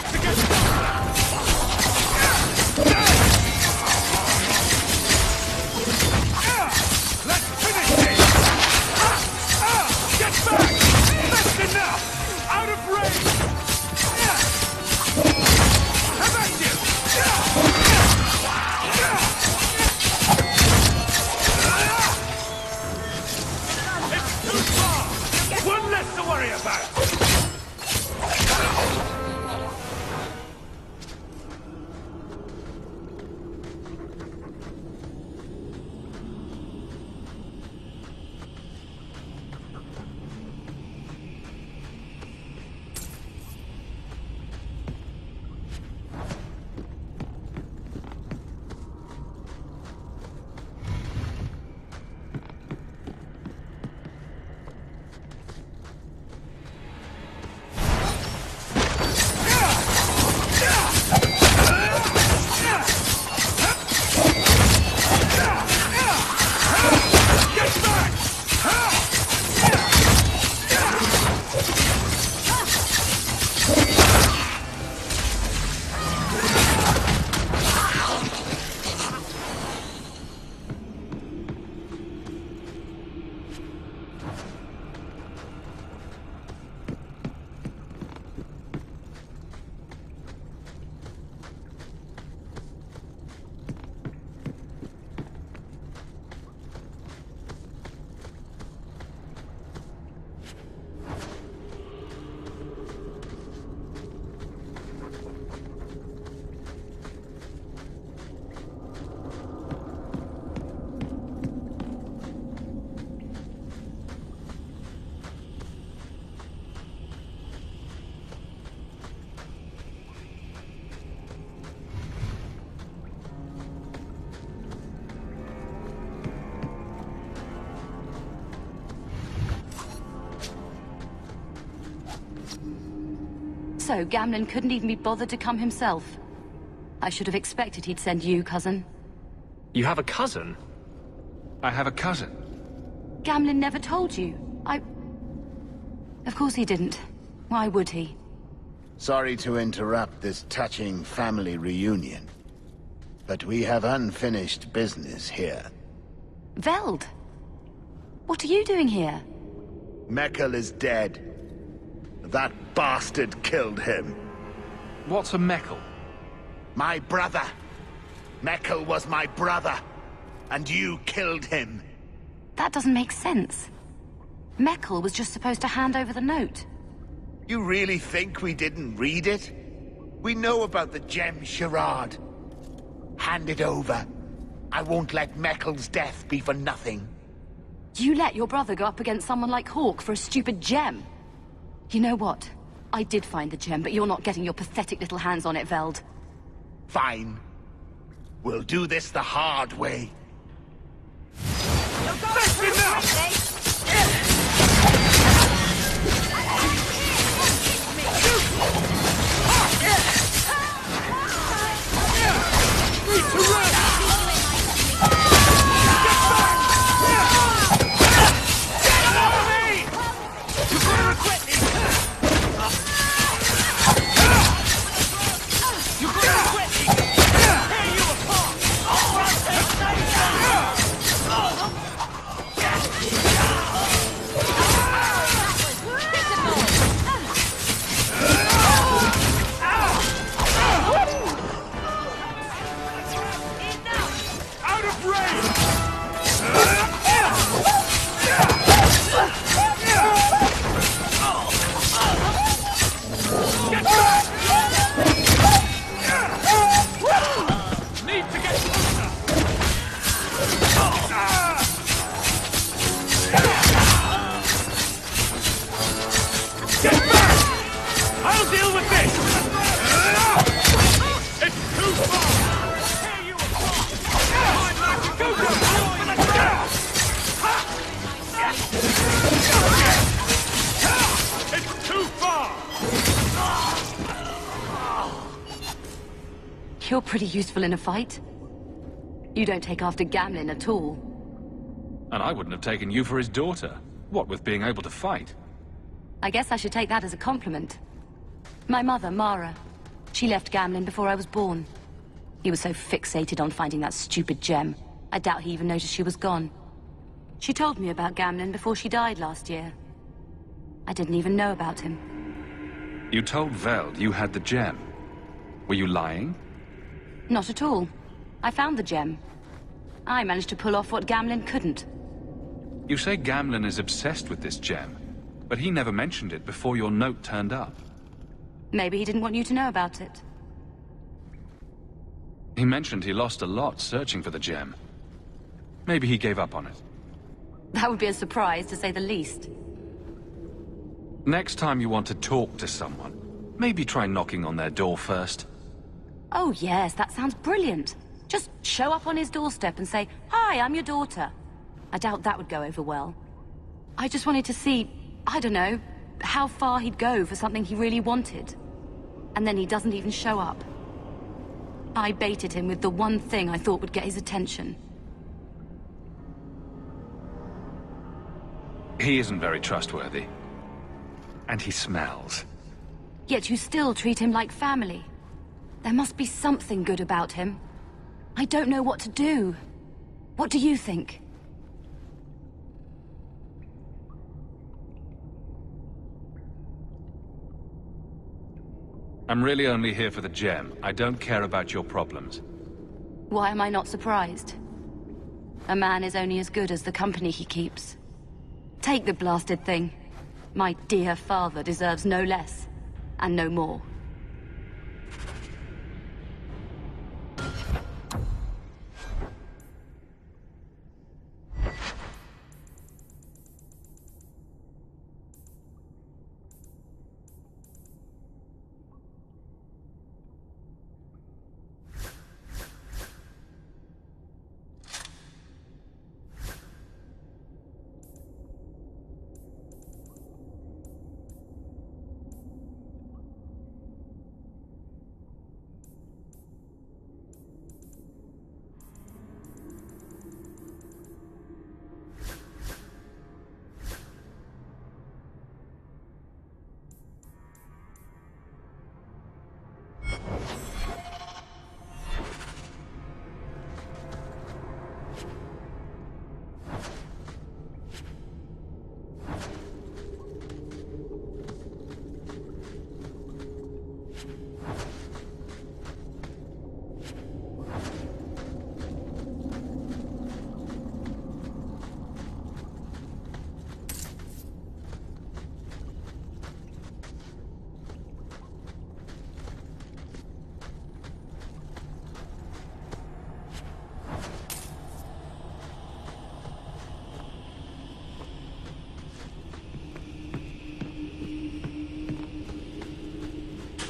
Need to get... Let's finish this! Get back! That's enough! Out of range! How about you? It's too far! One less to worry about! So, Gamlen couldn't even be bothered to come himself. I should have expected he'd send you, cousin. You have a cousin? I have a cousin. Gamlen never told you. Of course he didn't. Why would he? Sorry to interrupt this touching family reunion, but we have unfinished business here. Veld! What are you doing here? Meckel is dead. That bastard killed him. What's a Meckel? My brother. Meckel was my brother, and you killed him. That doesn't make sense. Meckel was just supposed to hand over the note. You really think we didn't read it? We know about the gem charade. Hand it over. I won't let Meckel's death be for nothing. You let your brother go up against someone like Hawke for a stupid gem. You know what? I did find the gem, but you're not getting your pathetic little hands on it, Veld. Fine. We'll do this the hard way. That's enough! Need to run! Get back! Get off me! You're gonna regret this! You're gonna regret this! Tear you apart! Out of range! Get back! Need to get closer! Get back! I'll deal with this! It's too far! Tear you apart! Go down! It's too far! You're pretty useful in a fight. You don't take after Gamlen at all. And I wouldn't have taken you for his daughter. What with being able to fight? I guess I should take that as a compliment. My mother, Mara. She left Gamlin before I was born. He was so fixated on finding that stupid gem, I doubt he even noticed she was gone. She told me about Gamlin before she died last year. I didn't even know about him. You told Veld you had the gem. Were you lying? Not at all. I found the gem. I managed to pull off what Gamlin couldn't. You say Gamlin is obsessed with this gem, but he never mentioned it before your note turned up. Maybe he didn't want you to know about it. He mentioned he lost a lot searching for the gem. Maybe he gave up on it. That would be a surprise, to say the least. Next time you want to talk to someone, maybe try knocking on their door first. Oh yes, that sounds brilliant. Just show up on his doorstep and say, "Hi, I'm your daughter." I doubt that would go over well. I just wanted to see, I don't know, how far he'd go for something he really wanted. And then he doesn't even show up. I baited him with the one thing I thought would get his attention. He isn't very trustworthy. And he smells. Yet you still treat him like family. There must be something good about him. I don't know what to do. What do you think? I'm really only here for the gem. I don't care about your problems. Why am I not surprised? A man is only as good as the company he keeps. Take the blasted thing. My dear father deserves no less, and no more.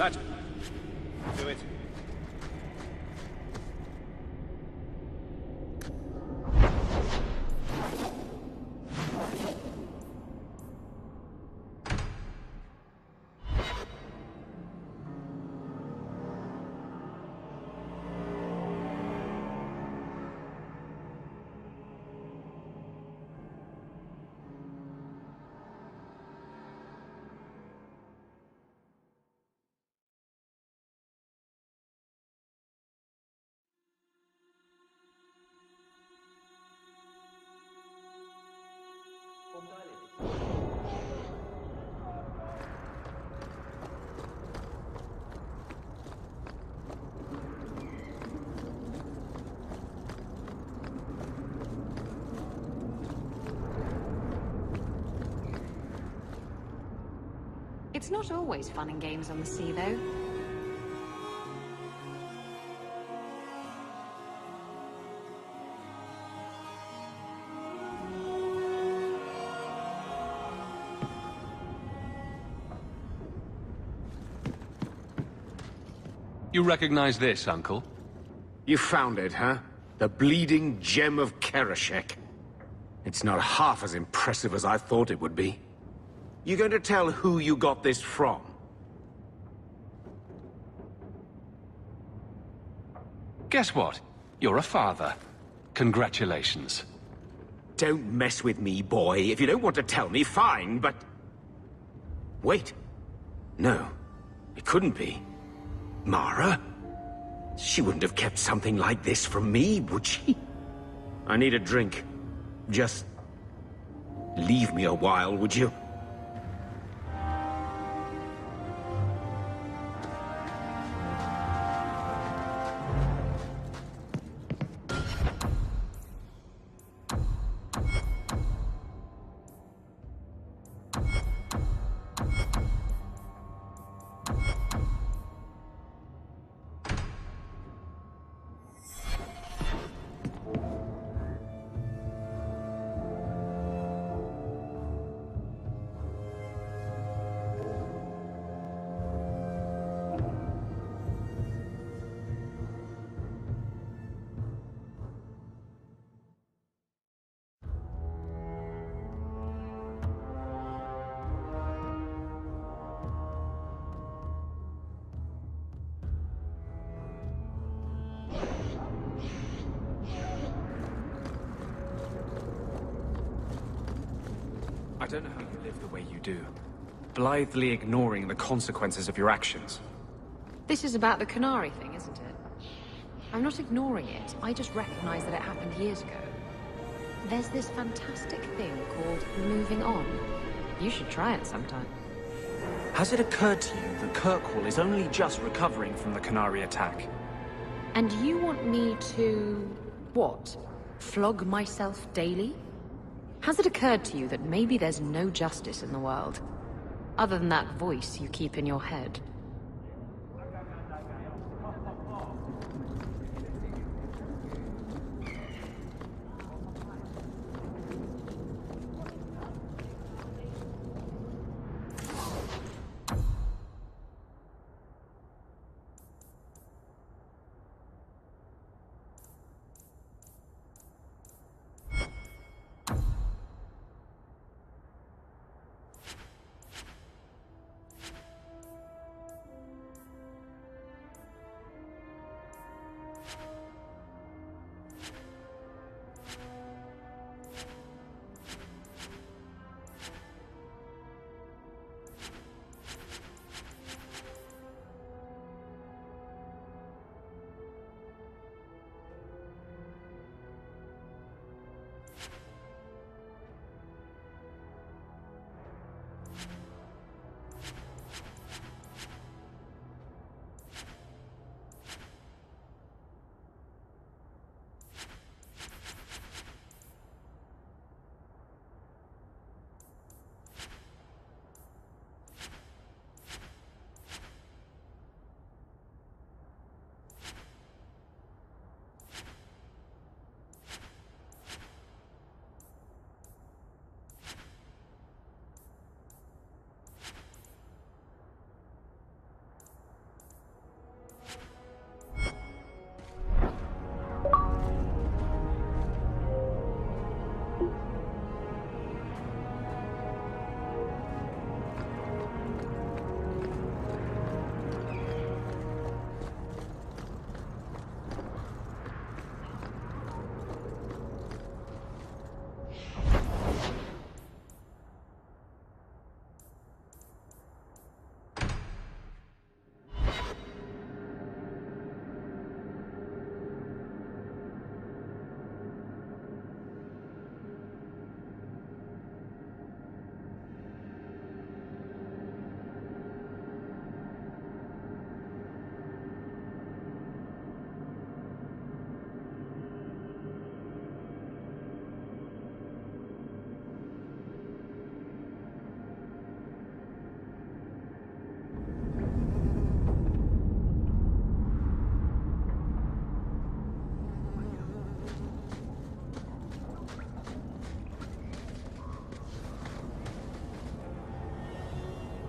That... do it. It's not always fun and games on the sea, though. You recognize this, Uncle? You found it, huh? The bleeding gem of Kereshek. It's not half as impressive as I thought it would be. You going to tell who you got this from? Guess what? You're a father. Congratulations. Don't mess with me, boy. If you don't want to tell me, fine, but... Wait. No. It couldn't be. Mara? She wouldn't have kept something like this from me, would she? I need a drink. Just leave me a while, would you? I don't know how you live the way you do, blithely ignoring the consequences of your actions. This is about the Canary thing, isn't it? I'm not ignoring it. I just recognize that it happened years ago. There's this fantastic thing called moving on. You should try it sometime. Has it occurred to you that Kirkwall is only just recovering from the Canary attack? And you want me to... what? Flog myself daily? Has it occurred to you that maybe there's no justice in the world? Other than that voice you keep in your head?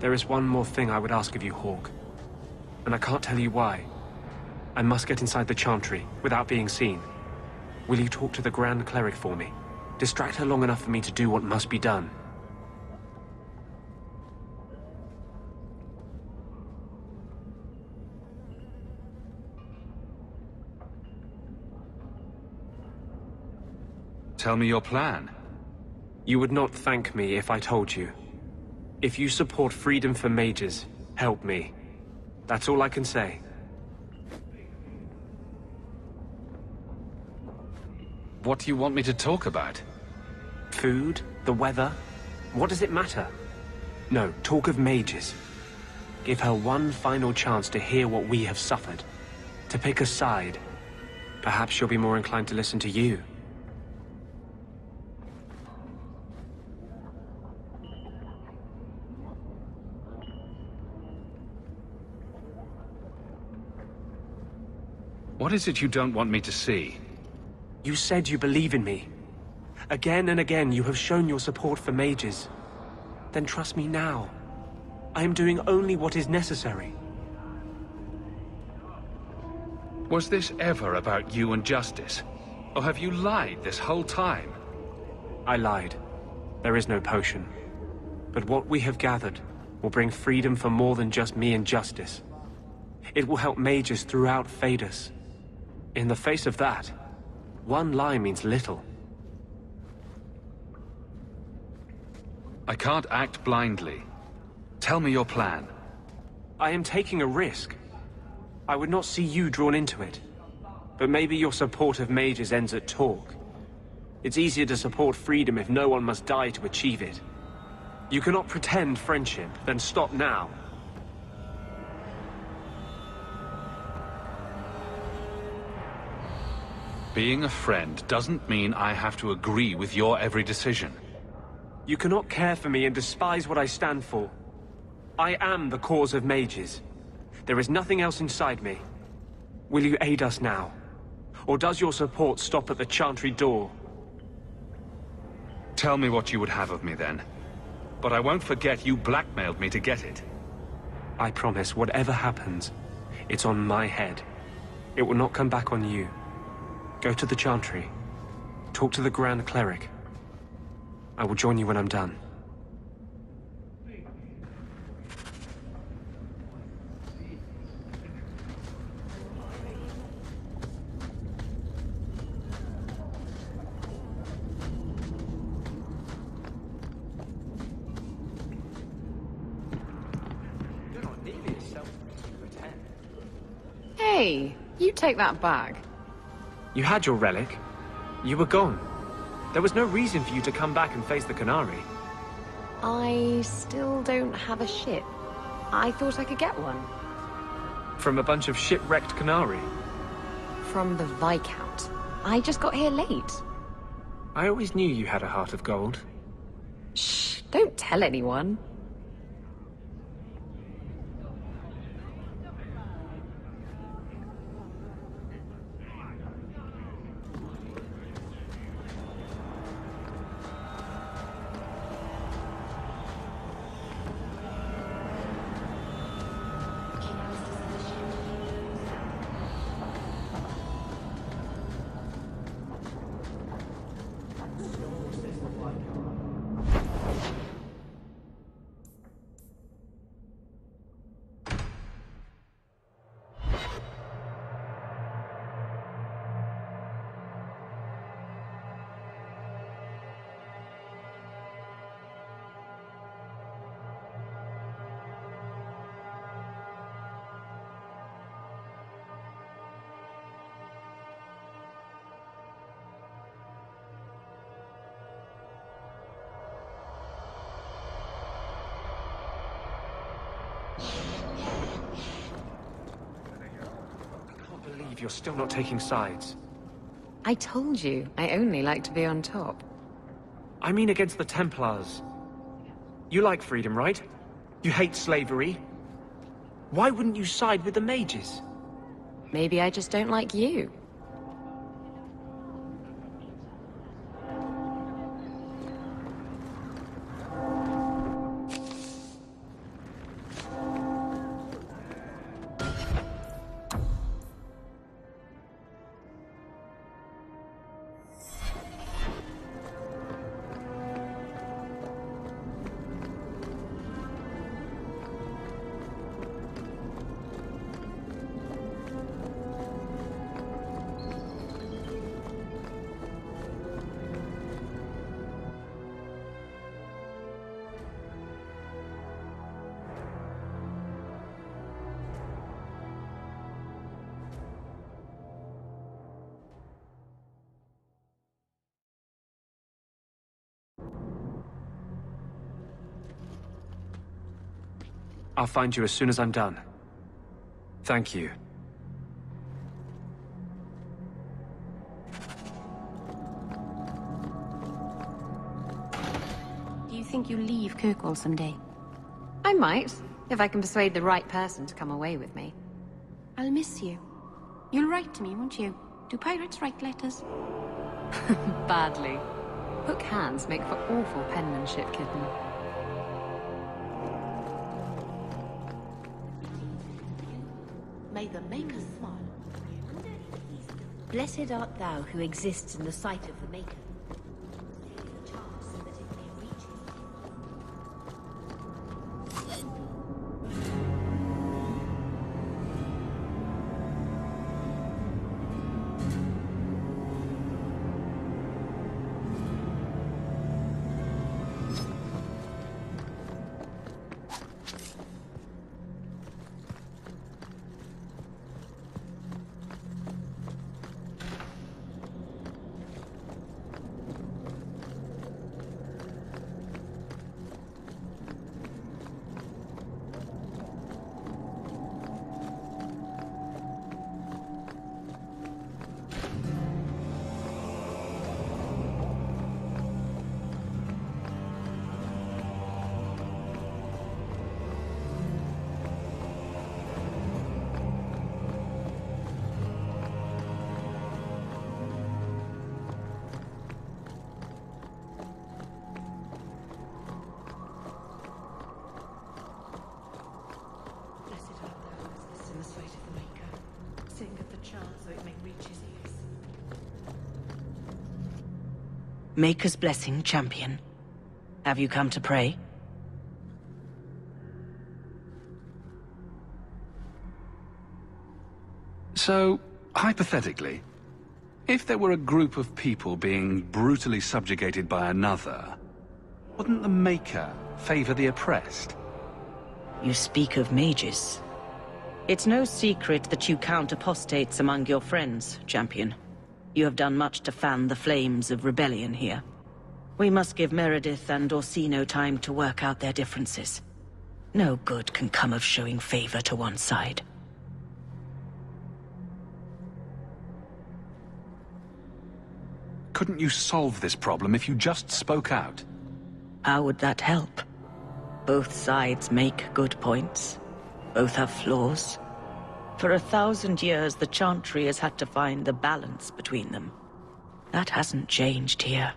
There is one more thing I would ask of you, Hawk. And I can't tell you why. I must get inside the Chantry, without being seen. Will you talk to the Grand Cleric for me? Distract her long enough for me to do what must be done. Tell me your plan. You would not thank me if I told you. If you support freedom for mages, help me. That's all I can say. What do you want me to talk about? Food? The weather? What does it matter? No, talk of mages. Give her one final chance to hear what we have suffered. To pick a side. Perhaps she'll be more inclined to listen to you. What is it you don't want me to see? You said you believe in me. Again and again you have shown your support for mages. Then trust me now. I am doing only what is necessary. Was this ever about you and justice? Or have you lied this whole time? I lied. There is no potion. But what we have gathered will bring freedom for more than just me and justice. It will help mages throughout Phaedus. In the face of that, one lie means little. I can't act blindly. Tell me your plan. I am taking a risk. I would not see you drawn into it. But maybe your support of mages ends at talk. It's easier to support freedom if no one must die to achieve it. You cannot pretend friendship, then stop now. Being a friend doesn't mean I have to agree with your every decision. You cannot care for me and despise what I stand for. I am the cause of mages. There is nothing else inside me. Will you aid us now? Or does your support stop at the Chantry door? Tell me what you would have of me then. But I won't forget you blackmailed me to get it. I promise, whatever happens, it's on my head. It will not come back on you. Go to the Chantry. Talk to the Grand Cleric. I will join you when I'm done. Hey, you take that bag. You had your relic. You were gone. There was no reason for you to come back and face the Canary. I still don't have a ship. I thought I could get one. From a bunch of shipwrecked Canary. From the Viscount. I just got here late. I always knew you had a heart of gold. Shh, don't tell anyone. You're still not taking sides. I told you, I only like to be on top. I mean against the Templars. You like freedom, right? You hate slavery. Why wouldn't you side with the mages? Maybe I just don't like you. I'll find you as soon as I'm done. Thank you. Do you think you'll leave Kirkwall someday? I might, if I can persuade the right person to come away with me. I'll miss you. You'll write to me, won't you? Do pirates write letters? Badly. Hook hands make for awful penmanship, kitten. May the Maker smile. Blessed art thou who exists in the sight of the Maker. Take the chance so that it may reach his. Maker's blessing, champion. Have you come to pray? So, hypothetically, if there were a group of people being brutally subjugated by another, wouldn't the Maker favor the oppressed? You speak of mages. It's no secret that you count apostates among your friends, champion. You have done much to fan the flames of rebellion here. We must give Meredith and Orsino time to work out their differences. No good can come of showing favor to one side. Couldn't you solve this problem if you just spoke out? How would that help? Both sides make good points. Both have flaws. For 1,000 years, the Chantry has had to find the balance between them. That hasn't changed here.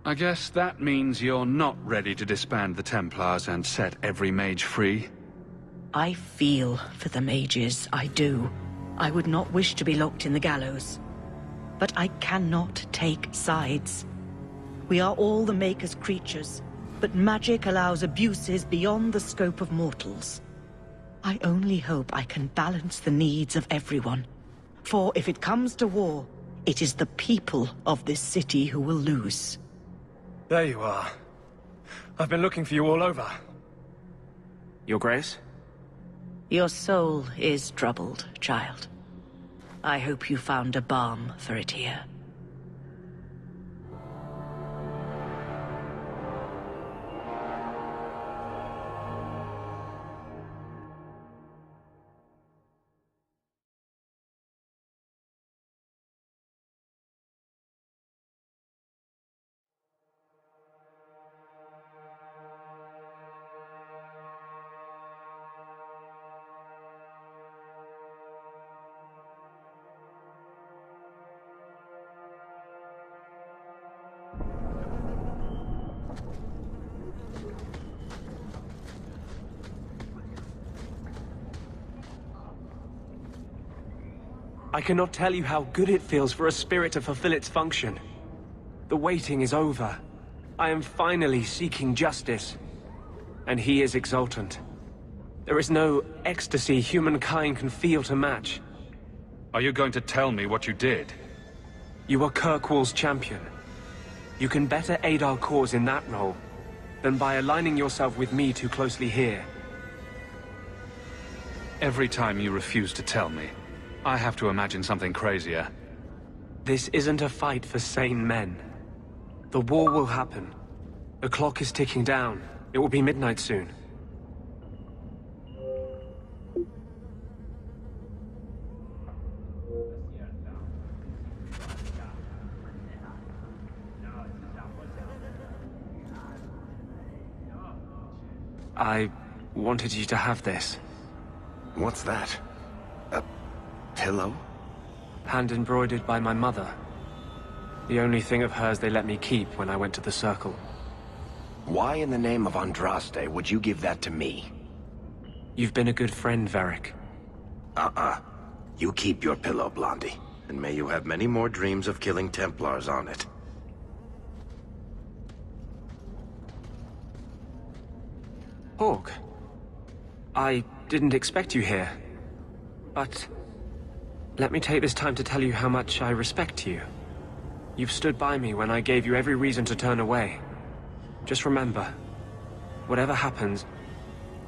I guess that means you're not ready to disband the Templars and set every mage free? I feel for the mages, I do. I would not wish to be locked in the gallows. But I cannot take sides. We are all the Maker's creatures, but magic allows abuses beyond the scope of mortals. I only hope I can balance the needs of everyone. For if it comes to war, it is the people of this city who will lose. There you are. I've been looking for you all over. Your Grace? Your soul is troubled, child. I hope you found a balm for it here. I cannot tell you how good it feels for a spirit to fulfill its function. The waiting is over. I am finally seeking justice. And he is exultant. There is no ecstasy humankind can feel to match. Are you going to tell me what you did? You are Kirkwall's champion. You can better aid our cause in that role than by aligning yourself with me too closely here. Every time you refuse to tell me, I have to imagine something crazier. This isn't a fight for sane men. The war will happen. The clock is ticking down. It will be midnight soon. I wanted you to have this. What's that? A pillow? Hand embroidered by my mother. The only thing of hers they let me keep when I went to the Circle. Why in the name of Andraste would you give that to me? You've been a good friend, Varric. You keep your pillow, Blondie. And may you have many more dreams of killing Templars on it. Hawk, I didn't expect you here. But let me take this time to tell you how much I respect you. You've stood by me when I gave you every reason to turn away. Just remember, whatever happens,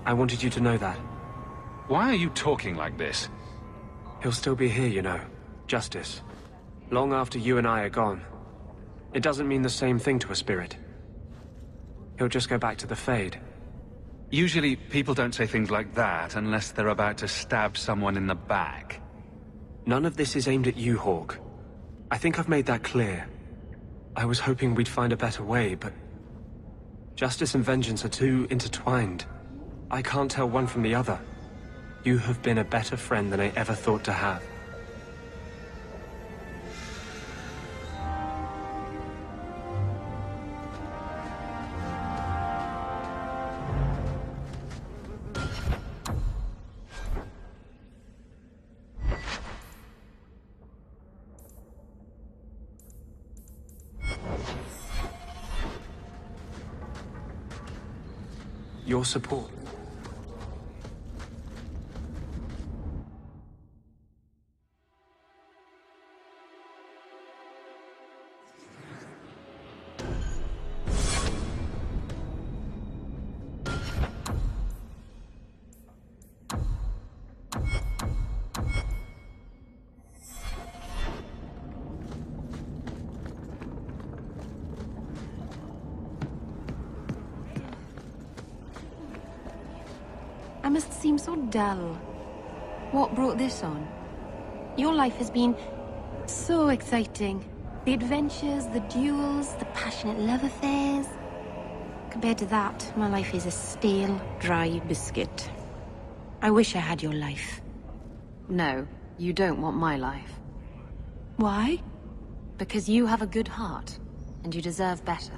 I wanted you to know that. Why are you talking like this? He'll still be here, you know. Justice. Long after you and I are gone. It doesn't mean the same thing to a spirit. He'll just go back to the Fade. Usually, people don't say things like that unless they're about to stab someone in the back. None of this is aimed at you, Hawk. I think I've made that clear. I was hoping we'd find a better way, but justice and vengeance are too intertwined. I can't tell one from the other. You have been a better friend than I ever thought to have. Your support. I must seem so dull. What brought this on? Your life has been so exciting. The adventures, the duels, the passionate love affairs. Compared to that, my life is a stale, dry biscuit. I wish I had your life. No, you don't want my life. Why? Because you have a good heart, and you deserve better.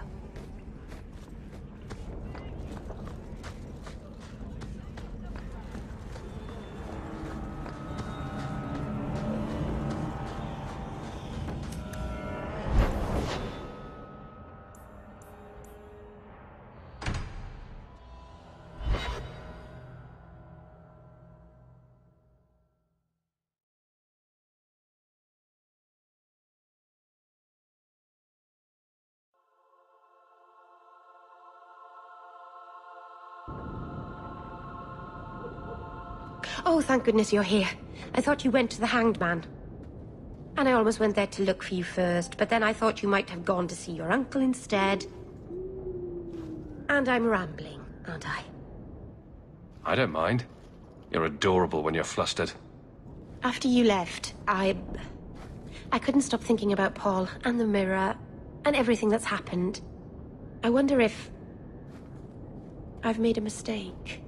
Oh, thank goodness you're here. I thought you went to the Hanged Man. And I almost went there to look for you first, but then I thought you might have gone to see your uncle instead. And I'm rambling, aren't I? I don't mind. You're adorable when you're flustered. After you left, I couldn't stop thinking about Paul and the mirror and everything that's happened. I wonder if I've made a mistake.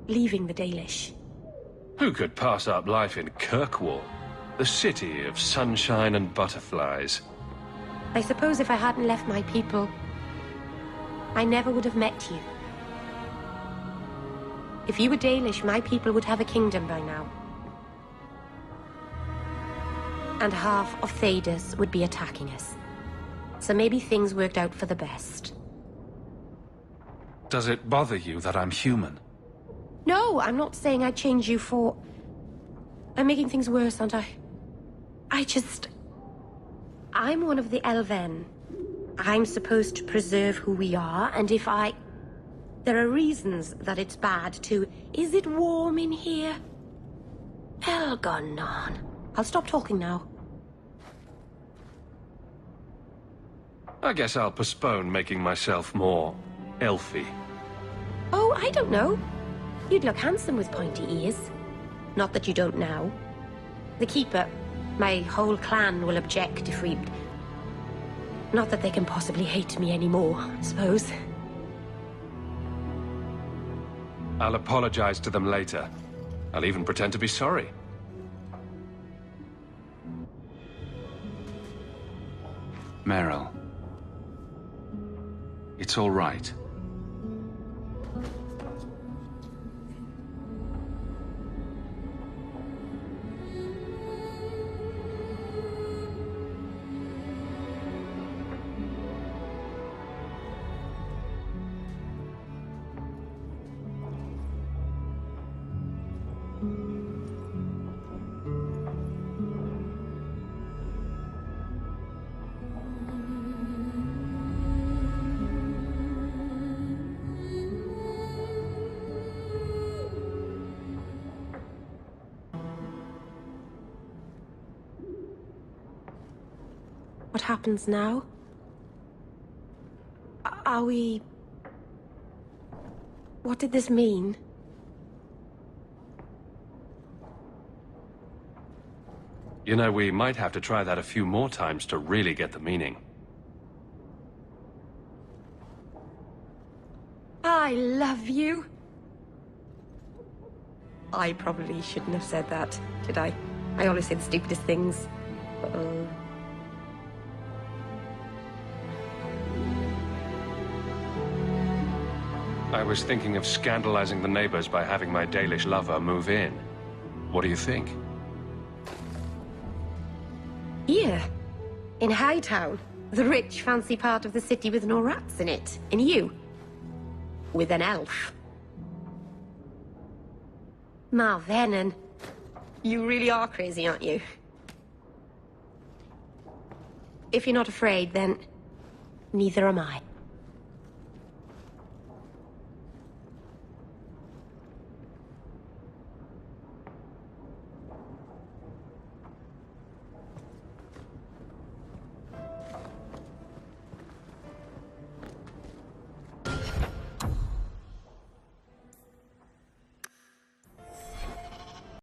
Leaving the Dalish. Who could pass up life in Kirkwall? The city of sunshine and butterflies. I suppose if I hadn't left my people, I never would have met you. If you were Dalish, my people would have a kingdom by now. And half of Thedas would be attacking us. So maybe things worked out for the best. Does it bother you that I'm human? No, I'm not saying I'd change you for... I'm making things worse, aren't I? I'm one of the Elven. I'm supposed to preserve who we are, and if I... There are reasons that it's bad to... Is it warm in here? Elgonon. I'll stop talking now. I guess I'll postpone making myself more elfy Oh, I don't know. You'd look handsome with pointy ears. Not that you don't now. The Keeper, my whole clan will object if we... Not that they can possibly hate me anymore, I suppose. I'll apologize to them later. I'll even pretend to be sorry. Meryl. It's all right. What happens now? Are we... What did this mean? You know, we might have to try that a few more times to really get the meaning. I love you. I probably shouldn't have said that, did I? I always say the stupidest things. Uh-oh. I was thinking of scandalizing the neighbors by having my Dalish lover move in. What do you think? Here, in Hightown, the rich, fancy part of the city with no rats in it. And you, with an elf. Marvenon, you really are crazy, aren't you? If you're not afraid, then neither am I.